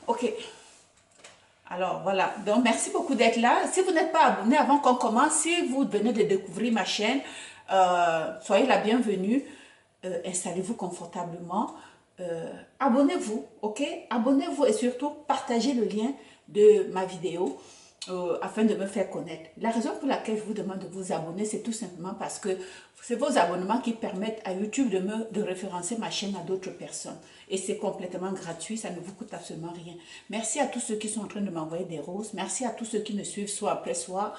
Ok. Alors voilà, donc merci beaucoup d'être là. Si vous n'êtes pas abonné avant qu'on commence, si vous venez de découvrir ma chaîne, soyez la bienvenue. Installez-vous confortablement. Abonnez-vous, ok? Abonnez-vous et surtout partagez le lien de ma vidéo afin de me faire connaître. La raison pour laquelle je vous demande de vous abonner, c'est tout simplement parce que c'est vos abonnements qui permettent à YouTube de référencer ma chaîne à d'autres personnes. Et c'est complètement gratuit, ça ne vous coûte absolument rien. Merci à tous ceux qui sont en train de m'envoyer des roses. Merci à tous ceux qui me suivent soir après soir.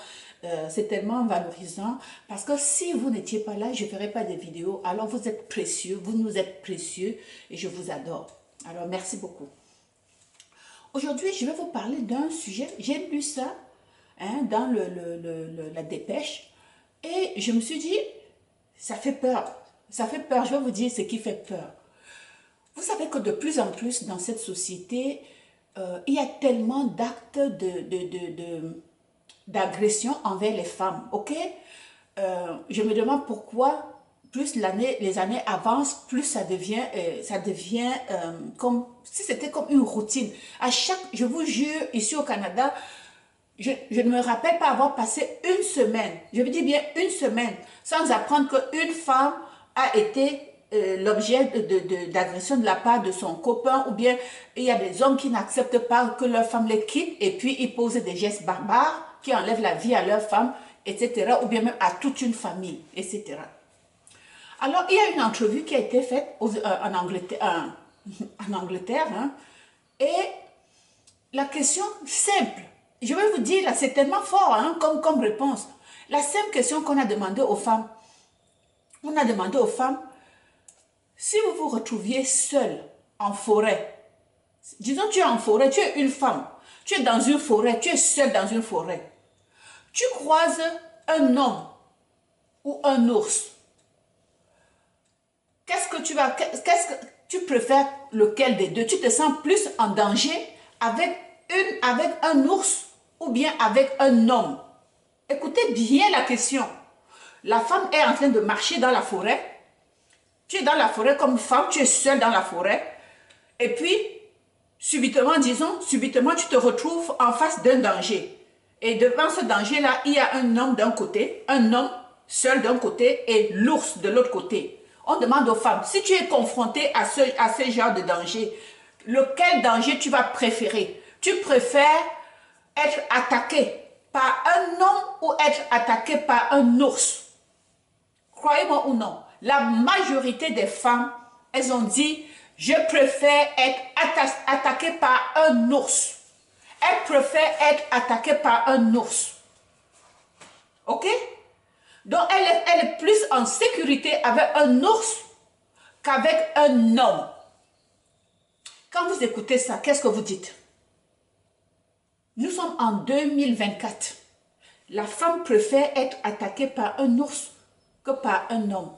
C'est tellement valorisant parce que si vous n'étiez pas là, je ne ferais pas de vidéos. Alors vous êtes précieux, vous nous êtes précieux et je vous adore. Alors merci beaucoup. Aujourd'hui, je vais vous parler d'un sujet. J'ai lu ça dans la dépêche et je me suis dit, ça fait peur. Ça fait peur. Je vais vous dire ce qui fait peur. Vous savez que de plus en plus dans cette société, il y a tellement d'actes d'agression envers les femmes, ok? Je me demande pourquoi plus les années avancent, plus ça devient comme si c'était comme une routine. Je vous jure, ici au Canada, je ne me rappelle pas avoir passé une semaine, je veux dire bien une semaine, sans apprendre qu'une femme a été l'objet d'agression de la part de son copain, ou bien il y a des hommes qui n'acceptent pas que leur femme les quitte et puis ils posent des gestes barbares qui enlèvent la vie à leur femme, etc. ou bien même à toute une famille, etc. Alors, il y a une entrevue qui a été faite en Angleterre et la question simple, je vais vous dire, là, c'est tellement fort comme réponse. La simple question qu'on a demandé aux femmes, on a demandé aux femmes, si vous vous retrouviez seule en forêt, disons tu es en forêt, tu es une femme, tu es dans une forêt, tu es seule dans une forêt, tu croises un homme ou un ours, qu'est-ce que tu préfères lequel des deux? Tu te sens plus en danger avec un ours ou bien avec un homme? Écoutez bien la question. La femme est en train de marcher dans la forêt. Tu es dans la forêt comme femme, tu es seule dans la forêt. Et puis, subitement, tu te retrouves en face d'un danger. Et devant ce danger-là, il y a un homme d'un côté, un homme seul d'un côté et l'ours de l'autre côté. On demande aux femmes, si tu es confronté à ce genre de danger, lequel danger tu vas préférer? Tu préfères être attaqué par un homme ou être attaqué par un ours? Croyez-moi ou non, la majorité des femmes, elles ont dit, je préfère être attaquée par un ours. Elles préfèrent être attaquées par un ours. Ok? Donc, elle est plus en sécurité avec un ours qu'avec un homme. Quand vous écoutez ça, qu'est-ce que vous dites? Nous sommes en 2024. La femme préfère être attaquée par un ours que par un homme.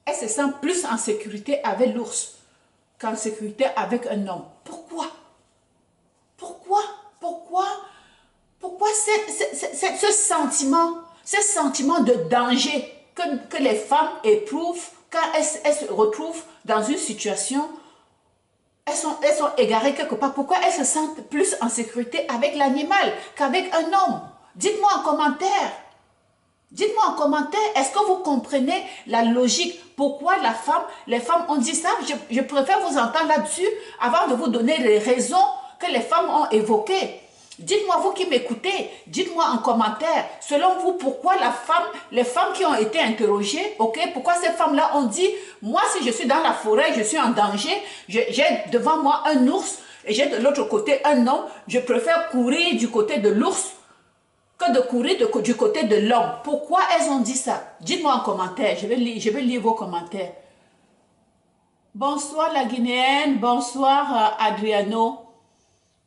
Elle se sent plus en sécurité avec l'ours qu'en sécurité avec un homme. Pourquoi? Pourquoi ce sentiment de danger que les femmes éprouvent quand elles se retrouvent dans une situation, elles sont égarées quelque part. Pourquoi elles se sentent plus en sécurité avec l'animal qu'avec un homme? Dites-moi en commentaire. Dites-moi en commentaire, est-ce que vous comprenez la logique? Pourquoi les femmes ont dit ça? Je préfère vous entendre là-dessus avant de vous donner les raisons que les femmes ont évoquées. Dites-moi, vous qui m'écoutez, dites-moi en commentaire, selon vous, pourquoi les femmes qui ont été interrogées, ok, pourquoi ces femmes-là ont dit, moi si je suis dans la forêt, je suis en danger, j'ai devant moi un ours et j'ai de l'autre côté un homme, je préfère courir du côté de l'ours que de courir du côté de l'homme. Pourquoi elles ont dit ça? Dites-moi en commentaire, je vais lire vos commentaires. Bonsoir la Guinéenne, bonsoir Adriano,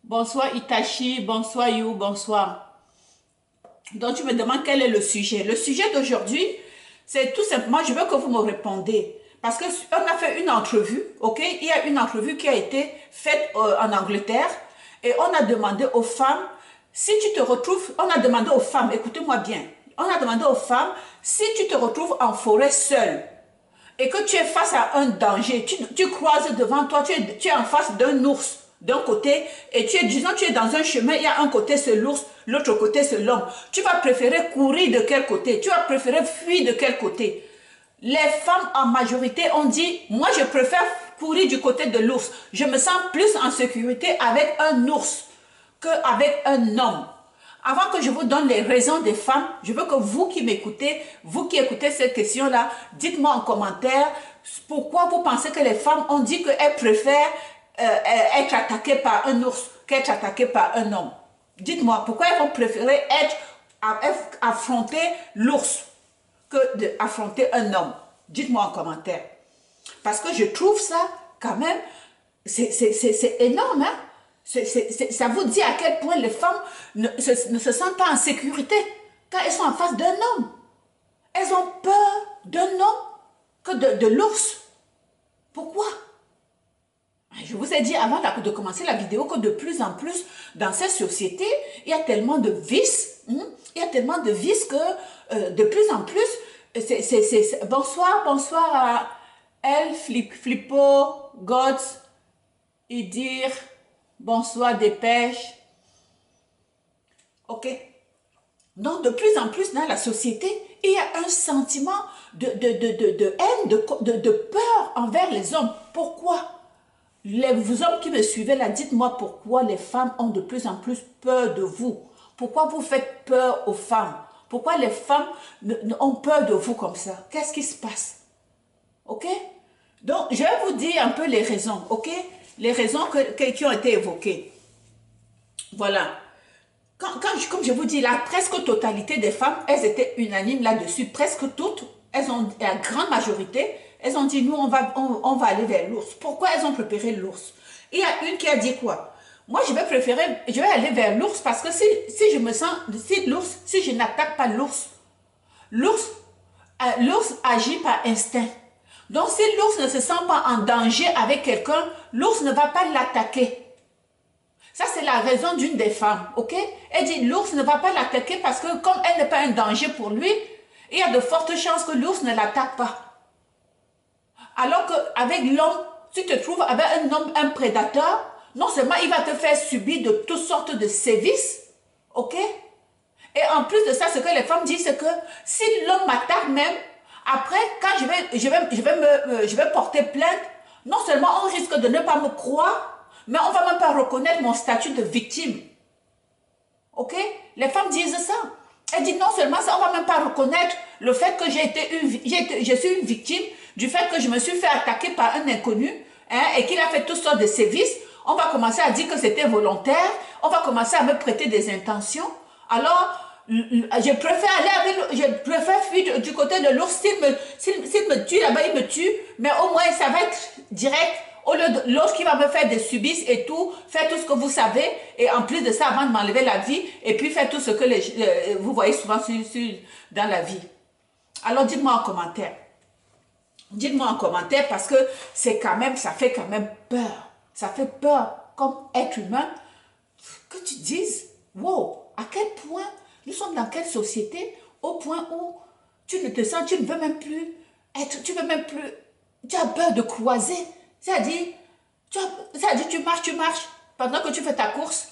bonsoir Itachi, bonsoir You, bonsoir. Donc tu me demandes quel est le sujet. Le sujet d'aujourd'hui, c'est tout simplement, je veux que vous me répondez. Parce qu'on a fait une entrevue, ok? Il y a une entrevue qui a été faite en Angleterre et on a demandé aux femmes, si tu te retrouves, on a demandé aux femmes, écoutez-moi bien, on a demandé aux femmes, si tu te retrouves en forêt seule et que tu es face à un danger, tu croises devant toi, tu es en face d'un ours, d'un côté, et disons, tu es dans un chemin, il y a un côté c'est l'ours, l'autre côté c'est l'homme. Tu vas préférer courir de quel côté? Tu vas préférer fuir de quel côté? Les femmes en majorité ont dit, moi je préfère courir du côté de l'ours. Je me sens plus en sécurité avec un ours qu'avec un homme. Avant que je vous donne les raisons des femmes, je veux que vous qui m'écoutez, vous qui écoutez cette question-là, dites-moi en commentaire pourquoi vous pensez que les femmes ont dit qu'elles préfèrent être attaquées par un ours qu'être attaquées par un homme. Dites-moi pourquoi elles vont préférer affronter l'ours que d'affronter un homme. Dites-moi en commentaire. Parce que je trouve ça quand même, c'est énorme, hein? Ça vous dit à quel point les femmes ne se sentent pas en sécurité quand elles sont en face d'un homme. Elles ont peur d'un homme que de l'ours. Pourquoi? Je vous ai dit avant de commencer la vidéo que de plus en plus dans cette société, il y a tellement de vices. Il y a tellement de vices que de plus en plus, bonsoir à El Flippo, Gods, Idir. Bonsoir, Dépêche. Ok. Donc, de plus en plus dans la société, il y a un sentiment de haine, de peur envers les hommes. Pourquoi? Vous hommes qui me suivez là, dites-moi pourquoi les femmes ont de plus en plus peur de vous. Pourquoi vous faites peur aux femmes? Pourquoi les femmes ont peur de vous comme ça? Qu'est-ce qui se passe? Ok? Donc, je vais vous dire un peu les raisons, ok? Les raisons qui ont été évoquées. Voilà. Comme je vous dis, la presque totalité des femmes, elles étaient unanimes là-dessus. Presque toutes, la grande majorité, elles ont dit, nous, on va aller vers l'ours. Pourquoi elles ont préféré l'ours? Il y a une qui a dit quoi? Moi, je vais aller vers l'ours parce que si je me sens, si je n'attaque pas l'ours agit par instinct. Donc, si l'ours ne se sent pas en danger avec quelqu'un, l'ours ne va pas l'attaquer. Ça, c'est la raison d'une des femmes, ok? Elle dit, l'ours ne va pas l'attaquer parce que comme elle n'est pas un danger pour lui, il y a de fortes chances que l'ours ne l'attaque pas. Alors qu'avec l'homme, si tu te trouves avec un homme, un prédateur, non seulement il va te faire subir de toutes sortes de sévices, ok? Et en plus de ça, ce que les femmes disent, c'est que si l'homme m'attaque même, après, quand je vais porter plainte, non seulement on risque de ne pas me croire, mais on ne va même pas reconnaître mon statut de victime. Ok? Les femmes disent ça. Elles disent non seulement ça, on ne va même pas reconnaître le fait que je suis une victime, du fait que je me suis fait attaquer par un inconnu, hein, et qu'il a fait toutes sortes de sévices. On va commencer à dire que c'était volontaire, on va commencer à me prêter des intentions. Alors, je préfère fuir du côté de l'ours. S'il me tue là-bas, il me tue, mais au moins ça va être direct. Au lieu de l'autre qui va me faire des subices et tout, faire tout ce que vous savez, et en plus de ça, avant de m'enlever la vie, et puis faire tout ce que vous voyez souvent dans la vie. Alors dites-moi en commentaire. Dites-moi en commentaire parce que c'est quand même, ça fait quand même peur. Ça fait peur comme être humain que tu dises, wow, à quel point nous sommes dans quelle société au point où tu ne te sens, tu ne veux même plus être, tu as peur de croiser. C'est-à-dire, tu marches, pendant que tu fais ta course.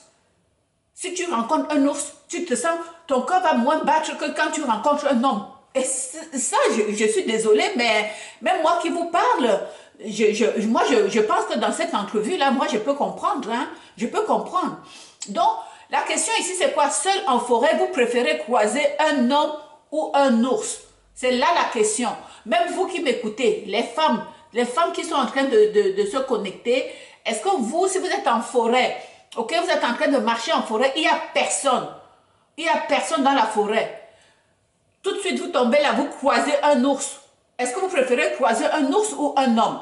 Si tu rencontres un ours, tu te sens, ton cœur va moins battre que quand tu rencontres un homme. Et ça, je suis désolée, mais même moi qui vous parle, je pense que dans cette entrevue-là, moi, je peux comprendre. Hein, je peux comprendre. Donc, la question ici, c'est quoi? Seul en forêt, vous préférez croiser un homme ou un ours? C'est là la question. Même vous qui m'écoutez, les femmes qui sont en train de se connecter, est-ce que vous, si vous êtes en forêt, ok, vous êtes en train de marcher en forêt, il n'y a personne. Il n'y a personne dans la forêt. Tout de suite, vous tombez là, vous croisez un ours. Est-ce que vous préférez croiser un ours ou un homme?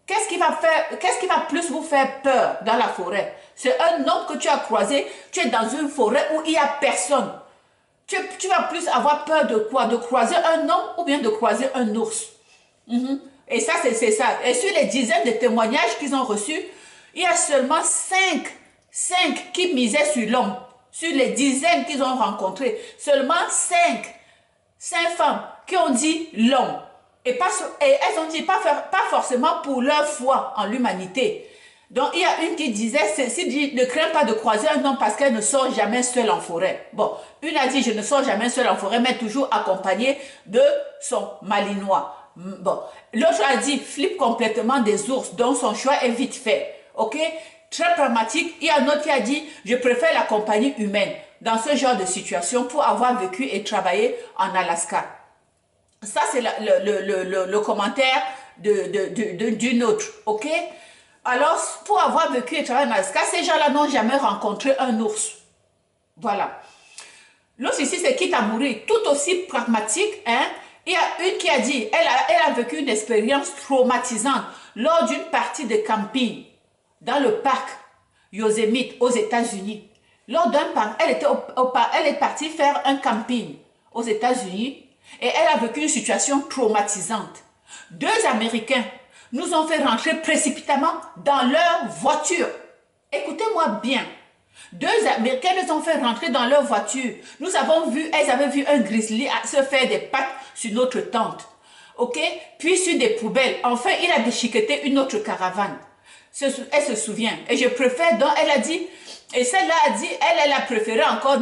Qu'est-ce qui va plus vous faire peur dans la forêt? C'est un homme que tu as croisé, tu es dans une forêt où il n'y a personne. Tu vas plus avoir peur de quoi? De croiser un homme ou bien de croiser un ours? Et ça, c'est ça. Et sur les dizaines de témoignages qu'ils ont reçus, il y a seulement 5 qui misaient sur l'homme. Sur les dizaines qu'ils ont rencontrés, seulement 5 femmes qui ont dit l'homme. Et elles ont dit pas forcément pour leur foi en l'humanité. Donc, il y a une qui disait, ceci dit, ne crains pas de croiser un homme parce qu'elle ne sort jamais seule en forêt. Bon, une a dit, je ne sors jamais seule en forêt, mais toujours accompagnée de son malinois. Bon, l'autre a dit, flippe complètement des ours, dont son choix est vite fait. Ok? Très pragmatique. Il y a un autre qui a dit, je préfère la compagnie humaine dans ce genre de situation pour avoir vécu et travaillé en Alaska. Ça, c'est le commentaire d'une autre. Ok? Alors, pour avoir vécu et travaillé en Alaska, ces gens-là n'ont jamais rencontré un ours. Voilà. L'autre ici, c'est quitte à mourir. Tout aussi pragmatique, hein. Il y a une qui a dit, elle a vécu une expérience traumatisante lors d'une partie de camping dans le parc Yosemite aux États-Unis. Lors d'un parc, elle est partie faire un camping aux États-Unis et elle a vécu une situation traumatisante. Deux Américains nous ont fait rentrer précipitamment dans leur voiture. Écoutez-moi bien. Deux Américains nous ont fait rentrer dans leur voiture. Nous avons vu, elles avaient vu un grizzly se faire des pattes sur notre tente. Ok? Puis sur des poubelles. Enfin, il a déchiqueté une autre caravane. Elle se souvient. Et je préfère, donc elle a dit, et celle-là a dit, elle a préféré encore,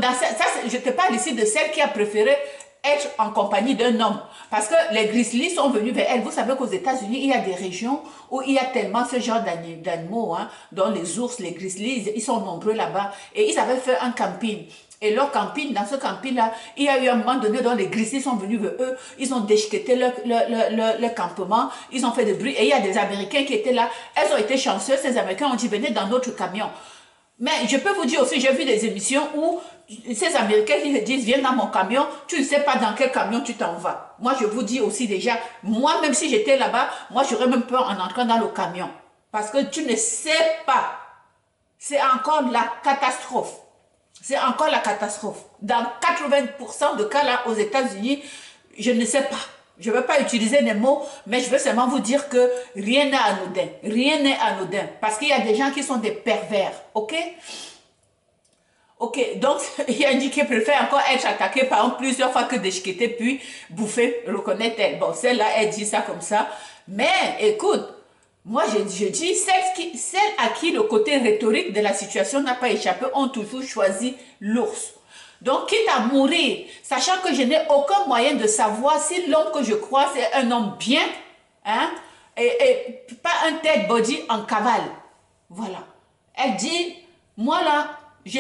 je te parle ici de celle qui a préféré être en compagnie d'un homme. Parce que les grizzlies sont venus vers elle. Vous savez qu'aux États-Unis, il y a des régions où il y a tellement ce genre d'animaux, hein, dont les ours, les grizzlies, ils sont nombreux là-bas. Et ils avaient fait un camping. Et leur camping, dans ce camping-là, il y a eu un moment donné dont les grizzlies sont venus vers eux. Ils ont déchiqueté leur campement. Ils ont fait du bruit. Et il y a des Américains qui étaient là. Elles ont été chanceuses. Ces Américains ont dit, venez dans notre camion. Mais je peux vous dire aussi, j'ai vu des émissions où ces Américains qui disent, viens dans mon camion, tu ne sais pas dans quel camion tu t'en vas. Moi, je vous dis aussi déjà, moi, même si j'étais là-bas, moi, j'aurais même peur en entrant dans le camion. Parce que tu ne sais pas. C'est encore la catastrophe. C'est encore la catastrophe. Dans 80% de cas là, aux États-Unis, je ne sais pas. Je ne vais pas utiliser des mots, mais je veux seulement vous dire que rien n'est anodin. Rien n'est anodin. Parce qu'il y a des gens qui sont des pervers. Ok? Ok, donc il y a une qui préfère encore être attaquée par exemple plusieurs fois que déchiquetée puis bouffer, reconnaît-elle. Bon, celle-là, elle dit ça comme ça. Mais écoute, moi je dis, celles à qui le côté rhétorique de la situation n'a pas échappé ont toujours choisi l'ours. Donc, quitte à mourir, sachant que je n'ai aucun moyen de savoir si l'homme que je crois c'est un homme bien, hein, et pas un dead body en cavale. Voilà. Elle dit, moi là, je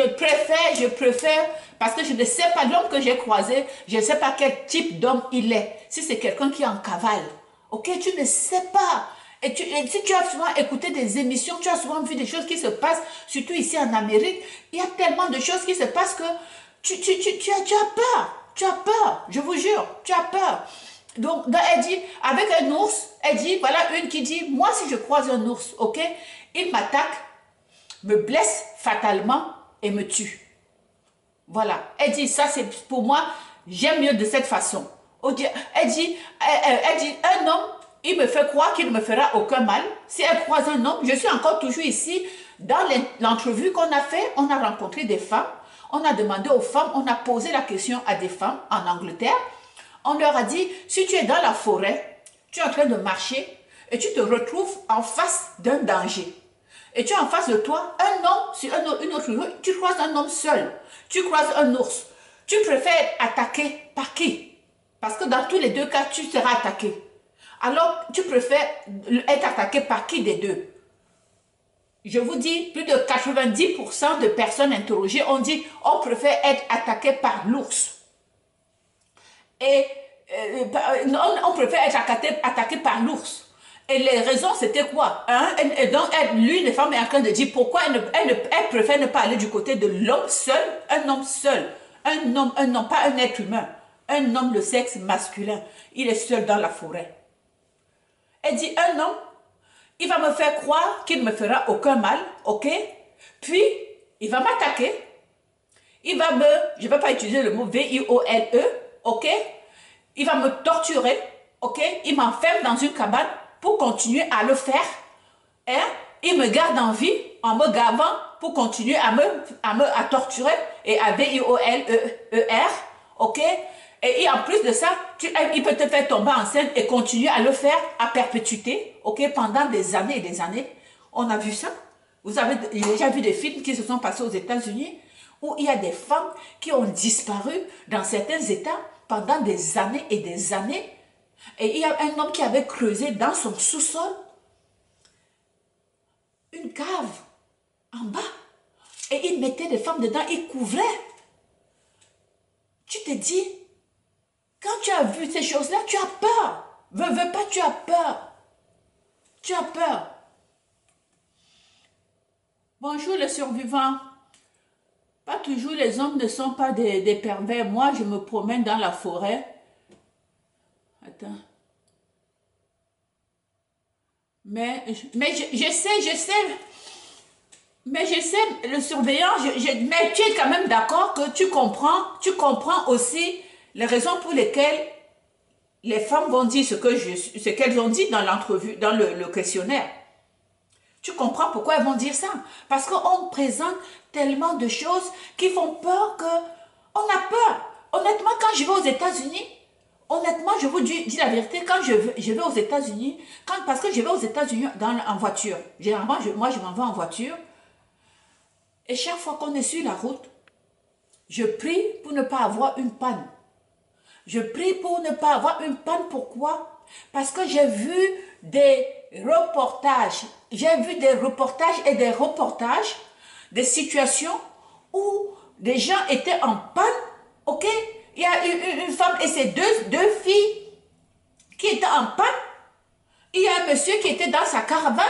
préfère, parce que je ne sais pas l'homme que j'ai croisé, je ne sais pas quel type d'homme il est. Si c'est quelqu'un qui est en cavale, ok, tu ne sais pas. Et si tu as souvent écouté des émissions, tu as souvent vu des choses qui se passent, surtout ici en Amérique, il y a tellement de choses qui se passent que tu as peur. Tu as peur, je vous jure, tu as peur. Donc, elle dit, avec un ours, elle dit, voilà une qui dit, moi si je croise un ours, ok, il m'attaque, me blesse fatalement et me tue. Voilà, elle dit, ça c'est pour moi, j'aime mieux de cette façon. Elle dit, un homme, il me fait croire qu'il ne me fera aucun mal. Si elle croise un homme, je suis encore toujours ici. Dans l'entrevue qu'on a fait, on a rencontré des femmes. On a demandé aux femmes, on a posé la question à des femmes en Angleterre. On leur a dit, si tu es dans la forêt, tu es en train de marcher et tu te retrouves en face d'un danger. Et tu es en face de toi, un homme sur une autre rue, tu croises un homme seul. Tu croises un ours. Tu préfères être attaqué par qui? Parce que dans tous les deux cas, tu seras attaqué. Alors, tu préfères être attaqué par qui des deux? Je vous dis, plus de 90% de personnes interrogées ont dit on préfère être attaqué par l'ours. Et on préfère être attaqué par l'ours. Et les raisons, c'était quoi? Et donc, l'une des femmes est en train de dire pourquoi elle préfère ne pas aller du côté de l'homme seul, un homme seul. Un homme, pas un être humain. Un homme de sexe masculin. Il est seul dans la forêt. Elle dit, un homme, il va me faire croire qu'il ne me fera aucun mal, ok? Puis, il va m'attaquer. Il va je ne vais pas utiliser le mot V-I-O-L-E, ok? Il va me torturer, ok? Il m'enferme dans une cabane pour continuer à le faire. Hein? Il me garde en vie en me gavant pour continuer à torturer et à V-I-O-L-E-R, ok? Et en plus de ça, il peut te faire tomber enceinte et continuer à le faire à perpétuité, ok, pendant des années et des années. On a vu ça. Vous avez déjà vu des films qui se sont passés aux États-Unis où il y a des femmes qui ont disparu dans certains États pendant des années et des années. Et il y a un homme qui avait creusé dans son sous-sol une cave en bas. Et il mettait des femmes dedans, il couvrait. Tu te dis, quand tu as vu ces choses-là, tu as peur. Veux pas, tu as peur. Tu as peur. Bonjour les survivants. Pas toujours les hommes ne sont pas des pervers. Moi, je me promène dans la forêt. Attends. Mais je sais. Mais je sais, le surveillant, mais tu es quand même d'accord que tu comprends aussi les raisons pour lesquelles les femmes vont dire ce qu'elles ont dit dans l'entrevue, dans le questionnaire. Tu comprends pourquoi elles vont dire ça? Parce qu'on présente tellement de choses qui font peur que on a peur. Honnêtement, quand je vais aux États-Unis, honnêtement, je vous dis la vérité, quand je vais aux États-Unis, parce que je vais aux États-Unis en voiture. Généralement, moi, je m'en vais en voiture. Et chaque fois qu'on est sur la route, je prie pour ne pas avoir une panne. Je prie pour ne pas avoir une panne. Pourquoi? Parce que j'ai vu des reportages. J'ai vu des reportages et des reportages des situations où des gens étaient en panne. Ok? Il y a une femme et ses deux filles qui étaient en panne. Il y a un monsieur qui était dans sa caravane.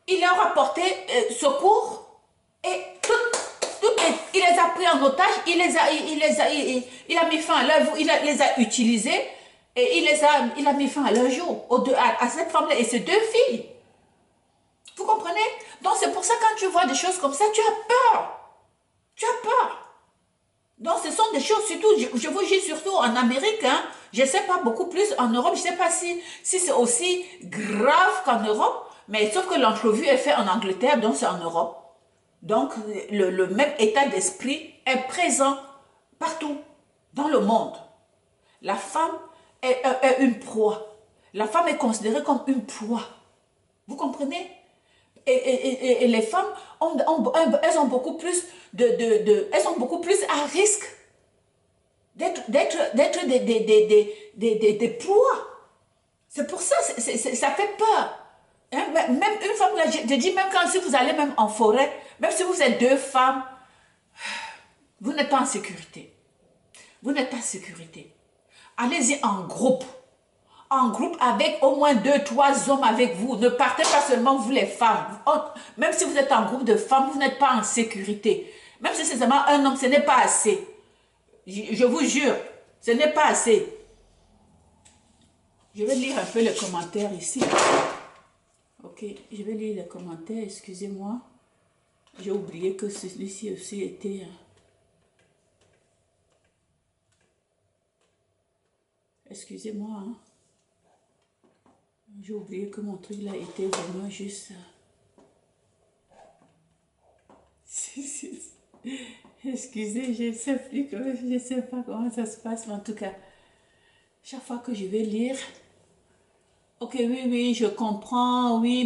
Il leur a apporté secours. Et il les a pris en otage, il a mis fin à l'œuvre, il les a utilisés et il a mis fin à leur jour, à cette femme-là et ses deux filles. Vous comprenez? Donc c'est pour ça quand tu vois des choses comme ça, tu as peur. Tu as peur. Donc ce sont des choses, surtout, je vous dis surtout en Amérique, hein, je ne sais pas beaucoup plus en Europe, je ne sais pas si c'est aussi grave qu'en Europe, mais sauf que l'entrevue est faite en Angleterre, donc c'est en Europe. Donc, le même état d'esprit est présent partout dans le monde. La femme est une proie. La femme est considérée comme une proie. Vous comprenez? Et les femmes, elles ont beaucoup plus elles sont beaucoup plus à risque d'être des proies. C'est pour ça, ça fait peur. Hein, même une femme, là, je dis même quand si vous allez même en forêt, même si vous êtes deux femmes, vous n'êtes pas en sécurité. Vous n'êtes pas en sécurité. Allez-y en groupe. En groupe avec au moins 2, 3 hommes avec vous. Ne partez pas seulement vous les femmes. Même si vous êtes en groupe de femmes, vous n'êtes pas en sécurité. Même si c'est seulement un homme, ce n'est pas assez. Je vous jure, ce n'est pas assez. Je vais lire un peu les commentaires ici. Ok, je vais lire les commentaires, excusez-moi. J'ai oublié que celui-ci aussi était... Excusez-moi. Hein. J'ai oublié que mon truc là était vraiment juste... Excusez, je ne sais plus comment, je ne sais pas comment ça se passe, mais en tout cas, chaque fois que je vais lire... Ok, oui, je comprends, oui,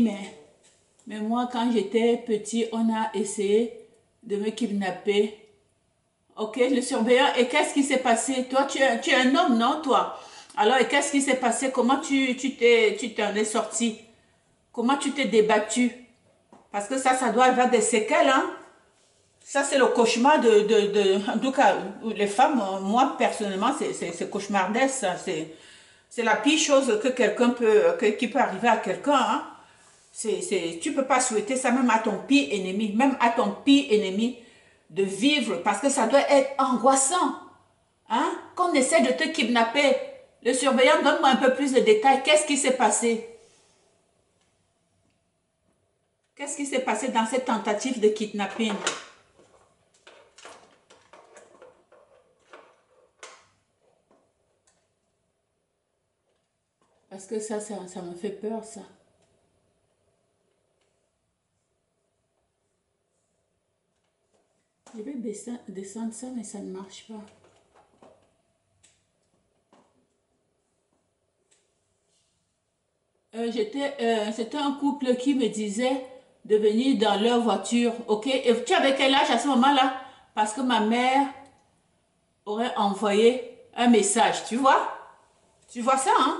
mais moi, quand j'étais petit, on a essayé de me kidnapper. Ok, le surveillant, et qu'est-ce qui s'est passé? Toi, tu es un homme, non, toi? Alors, et qu'est-ce qui s'est passé? Comment tu t'en es sorti? Comment tu t'es débattu? Parce que ça doit avoir des séquelles, hein? Ça, c'est le cauchemar en tout cas, les femmes, moi, personnellement, c'est cauchemardesque, ça. C'est la pire chose que qui peut arriver à quelqu'un, hein? Tu peux pas souhaiter ça même à ton pire ennemi, même à ton pire ennemi, de vivre, parce que ça doit être angoissant, hein? Qu'on essaie de te kidnapper. Le surveillant, donne-moi un peu plus de détails. Qu'est-ce qui s'est passé? Qu'est-ce qui s'est passé dans cette tentative de kidnapping? Parce que ça me fait peur, ça. Je vais descendre ça, mais ça ne marche pas. C'était un couple qui me disait de venir dans leur voiture, ok? Et tu avais quel âge à ce moment-là? Parce que ma mère aurait envoyé un message, tu vois? Tu vois ça, hein?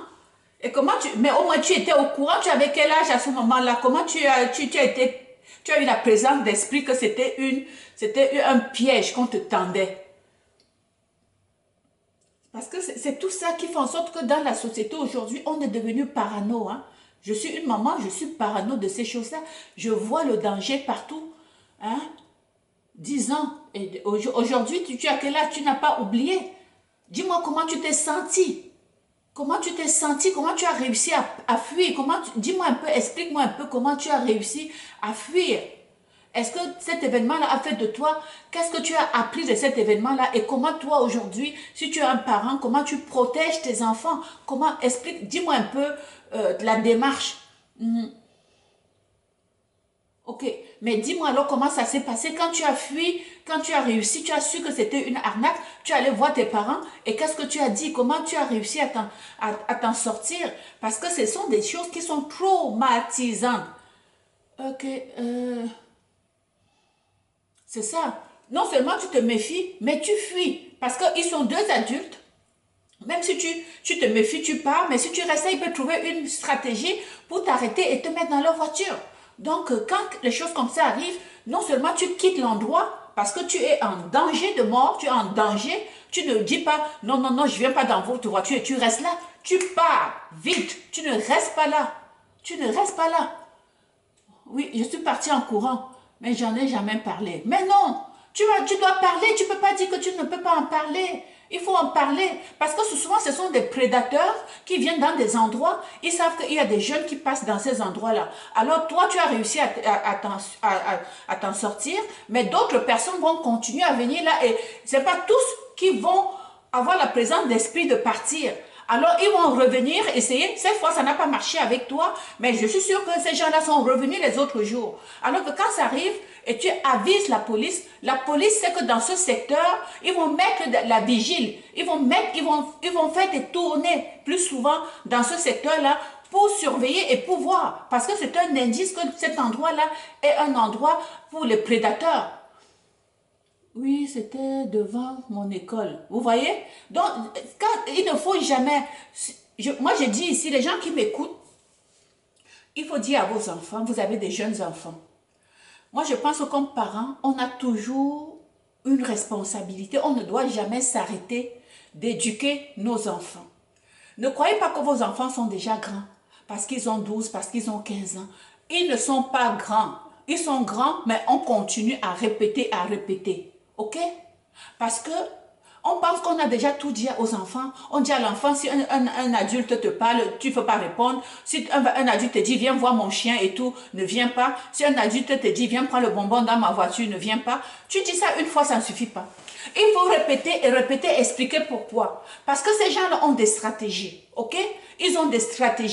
Et comment tu... Mais au moins tu étais au courant, tu avais quel âge à ce moment-là? Comment tu as été... Tu as eu la présence d'esprit que c'était un piège qu'on te tendait. Parce que c'est tout ça qui fait en sorte que dans la société aujourd'hui, on est devenu parano, hein? Je suis une maman, je suis parano de ces choses-là. Je vois le danger partout, hein? 10 ans. Et aujourd'hui, tu as quel âge? Tu n'as pas oublié. Dis-moi comment tu t'es senti. Comment tu t'es senti? Comment tu as réussi à fuir? Dis-moi un peu, explique-moi un peu comment tu as réussi à fuir. Est-ce que cet événement-là a fait de toi? Qu'est-ce que tu as appris de cet événement-là? Et comment toi aujourd'hui, si tu es un parent, comment tu protèges tes enfants? Comment explique? Dis-moi un peu la démarche. Ok, mais dis-moi alors comment ça s'est passé quand tu as fui, quand tu as réussi, tu as su que c'était une arnaque, tu es allé voir tes parents et qu'est-ce que tu as dit? Comment tu as réussi à t'en sortir? Parce que ce sont des choses qui sont traumatisantes. Ok, c'est ça. Non seulement tu te méfies, mais tu fuis. Parce qu'ils sont deux adultes. Même si tu te méfies, tu pars, mais si tu restes là, ils peuvent trouver une stratégie pour t'arrêter et te mettre dans leur voiture. Donc, quand les choses comme ça arrivent, non seulement tu quittes l'endroit, parce que tu es en danger de mort, tu es en danger, tu ne dis pas, non, non, non, je ne viens pas dans votre voiture, et tu restes là, tu pars vite, tu ne restes pas là, tu ne restes pas là. Oui, je suis partie en courant, mais j'en ai jamais parlé. Mais non, tu dois parler, tu ne peux pas dire que tu ne peux pas en parler. Il faut en parler, parce que souvent ce sont des prédateurs qui viennent dans des endroits, ils savent qu'il y a des jeunes qui passent dans ces endroits-là. Alors toi, tu as réussi à t'en sortir, mais d'autres personnes vont continuer à venir là, et ce n'est pas tous qui vont avoir la présence d'esprit de partir. Alors, ils vont revenir, essayer. Cette fois, ça n'a pas marché avec toi, mais je suis sûre que ces gens-là sont revenus les autres jours. Alors que quand ça arrive, et tu avises la police sait que dans ce secteur, ils vont mettre la vigile. Ils vont faire des tournées plus souvent dans ce secteur-là pour surveiller et pour voir. Parce que c'est un indice que cet endroit-là est un endroit pour les prédateurs. Oui, c'était devant mon école. Vous voyez? Donc, il ne faut jamais... moi, je dis ici, les gens qui m'écoutent, il faut dire à vos enfants, vous avez des jeunes enfants. Moi, je pense que comme parents, on a toujours une responsabilité. On ne doit jamais s'arrêter d'éduquer nos enfants. Ne croyez pas que vos enfants sont déjà grands, parce qu'ils ont 12, parce qu'ils ont 15 ans. Ils ne sont pas grands. Ils sont grands, mais on continue à répéter, à répéter. Ok? Parce que on pense qu'on a déjà tout dit aux enfants. On dit à l'enfant, si un adulte te parle, tu ne peux pas répondre. Si un adulte te dit, viens voir mon chien et tout, ne viens pas. Si un adulte te dit, viens prendre le bonbon dans ma voiture, ne viens pas. Tu dis ça une fois, ça ne suffit pas. Il faut répéter et répéter, expliquer pourquoi. Parce que ces gens-là ont des stratégies. Ok? Ils ont des stratégies.